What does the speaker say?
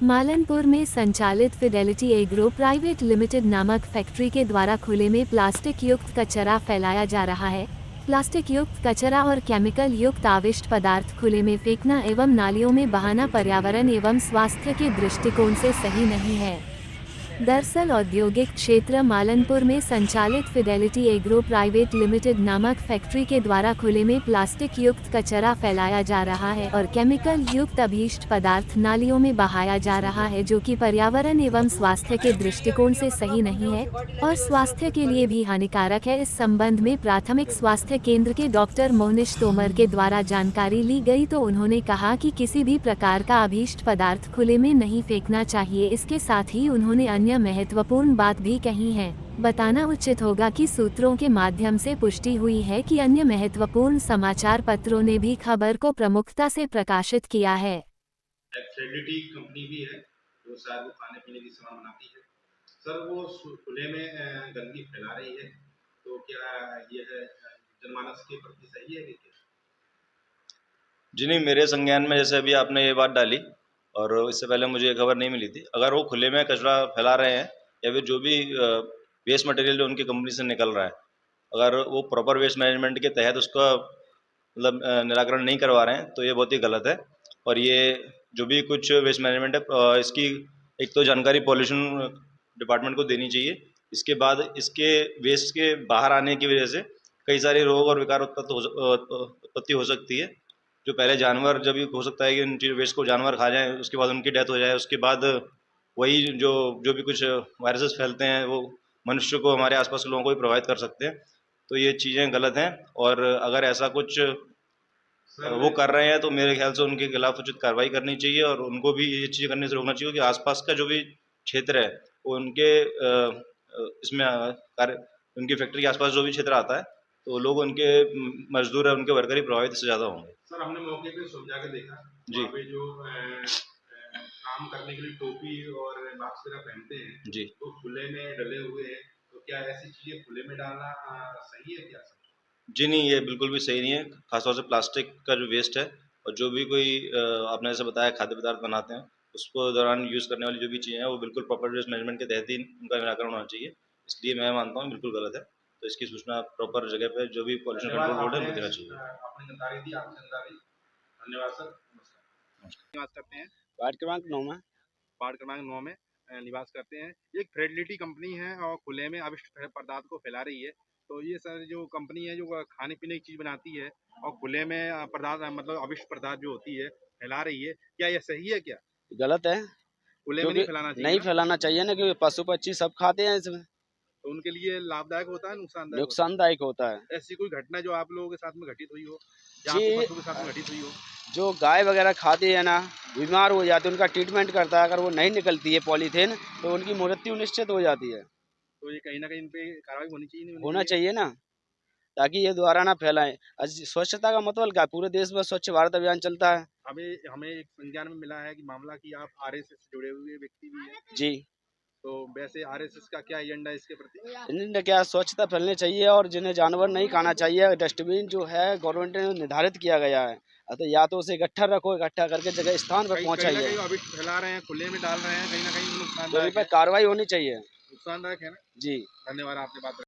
मालनपुर में संचालित Fidelity agro private limited नामक फैक्ट्री के द्वारा खुले में प्लास्टिक युक्त कचरा फैलाया जा रहा है। प्लास्टिक युक्त कचरा और केमिकल युक्त आविष्ट पदार्थ खुले में फेंकना एवं नालियों में बहाना पर्यावरण एवं स्वास्थ्य के दृष्टिकोण से सही नहीं है। दरअसल औद्योगिक क्षेत्र मालनपुर में संचालित फिडेलिटी एग्रो प्राइवेट लिमिटेड नामक फैक्ट्री के द्वारा खुले में प्लास्टिक युक्त कचरा फैलाया जा रहा है और केमिकल युक्त अभीष्ट पदार्थ नालियों में बहाया जा रहा है, जो कि पर्यावरण एवं स्वास्थ्य के दृष्टिकोण से सही नहीं है और स्वास्थ्य के लिए भी हानिकारक है। इस संबंध में प्राथमिक स्वास्थ्य केंद्र के डॉक्टर मोहनिश तोमर के द्वारा जानकारी ली गई तो उन्होंने कहा कि किसी भी प्रकार का अभीष्ट पदार्थ खुले में नहीं फेंकना चाहिए। इसके साथ ही उन्होंने अन्य महत्वपूर्ण बात भी कही है। बताना उचित होगा कि सूत्रों के माध्यम से पुष्टि हुई है कि अन्य महत्वपूर्ण समाचार पत्रों ने भी खबर को प्रमुखता से प्रकाशित किया है। फिडेलिटी कंपनी भी है जो शायद वो खाने पीने की सामान बनाती है। सर वो खुले में गंदगी फैला रही है, तो क्या यह जनमानस के प्रति सही है कि? जी नहीं, मेरे संज्ञान में जैसे अभी आपने ये बात डाली और इससे पहले मुझे ये खबर नहीं मिली थी। अगर वो खुले में कचरा फैला रहे हैं या फिर जो भी वेस्ट मटेरियल जो उनकी कंपनी से निकल रहा है, अगर वो प्रॉपर वेस्ट मैनेजमेंट के तहत उसका मतलब निराकरण नहीं करवा रहे हैं तो ये बहुत ही गलत है। और ये जो भी कुछ वेस्ट मैनेजमेंट है इसकी एक तो जानकारी पॉल्यूशन डिपार्टमेंट को देनी चाहिए। इसके बाद इसके वेस्ट के बाहर आने की वजह से कई सारे रोग और विकार उत्पत्ति हो सकती है। जो पहले जानवर जब हो सकता है कि उन वेस्ट को जानवर खा जाएं, उसके बाद उनकी डेथ हो जाए, उसके बाद वही जो भी कुछ वायरसेस फैलते हैं वो मनुष्य को, हमारे आसपास के लोगों को भी प्रभावित कर सकते हैं। तो ये चीज़ें गलत हैं और अगर ऐसा कुछ वो कर रहे हैं तो मेरे ख्याल से उनके खिलाफ उचित कार्रवाई करनी चाहिए और उनको भी ये चीज़ें करने से रोकना चाहिए कि आसपास का जो भी क्षेत्र है वो उनके इसमें कार्य, उनकी फैक्ट्री के आसपास जो भी क्षेत्र आता है तो लोग उनके मजदूर है, उनके वर्कर ही प्रभावित इससे ज़्यादा होंगे। सर हमने मौके पे समझा के देखा जी पे जो काम करने के लिए टोपी और मास्क वगैरह पहनते हैं जी तो खुले में डले हुए हैं, तो क्या ऐसी चीजें खुले में डालना सही है क्या? जी नहीं, ये बिल्कुल भी सही नहीं है। खासतौर से प्लास्टिक का जो वेस्ट है और जो भी कोई आपने जैसे बताया खाद्य पदार्थ बनाते हैं उसको दौरान यूज़ करने वाली जो भी चीज़ें हैं वो बिल्कुल प्रॉपर वेस्ट मैनेजमेंट के तहत ही उनका निराकरण होना चाहिए। इसलिए मैं मानता हूँ बिल्कुल गलत है। तो इसकी सूचना प्रॉपर जगह पे जो भी पॉल्यूशन कंट्रोल बोर्ड है उनको देना चाहिए। आपने जानकारी दी, आपकी जानकारी धन्यवाद सर। नमस्कार। निवास करते हैं वार्ड क्रमांक 9 में। वार्ड क्रमांक 9 में निवास करते हैं। ये एक फिडेलिटी कंपनी है और खुले में अविष्ट पदार्थ को फैला रही है। तो ये सर जो कंपनी है जो खाने पीने की चीज बनाती है और खुले में पदार्थ मतलब अविष्ट पदार्थ जो होती है फैला रही है, क्या यह सही है क्या? गलत है, खुले में नहीं फैलाना चाहिए नहीं ना? फैलाना चाहिए ना, क्योंकि पशु पक्षी सब खाते हैं इसमें। तो उनके लिए लाभदायक होता है नुकसानदायक होता नुकसानदायक होता है। है? ऐसी कोई घटना जो आप लोगों के साथ में घटित हुई हो या जी, आपके पशु के साथ में घटित हुई हो? जो गाय वगैरह खाती है ना, बीमार हो जाती है, उनका ट्रीटमेंट करता है, अगर वो नहीं निकलती है पॉलीथीन तो उनकी मृत्यु निश्चित हो जाती है। तो ये कहीं ना कहीं इन पे कार्रवाई होनी चाहिए, नहीं होना चाहिए ना, ताकि ये दोबारा ना फैलाएं। स्वच्छता का मतलब क्या, पूरे देश में स्वच्छ भारत अभियान चलता है। हमें हमें एक संज्ञान में मिला है कि मामला कि आप आरएसएस से जुड़े हुए व्यक्ति भी हैं। जी, तो वैसे आरएसएस का क्या एजेंडा है इसके प्रति? इन्हें क्या स्वच्छता फैलनी चाहिए और जिन्हें जानवर नहीं खाना चाहिए। डस्टबिन जो है गवर्नमेंट ने निर्धारित किया गया है, तो या तो उसे इकट्ठा रखो, इकट्ठा करके जगह स्थान पर पहुंचाइए। कहीं अभी फैला रहे हैं, खुले में डाल रहे हैं, कहीं ना कहीं तो इन नुकसानदायक पर है। कार्रवाई होनी चाहिए। नुकसानदायक है ना? जी, धन्यवाद, आपने बात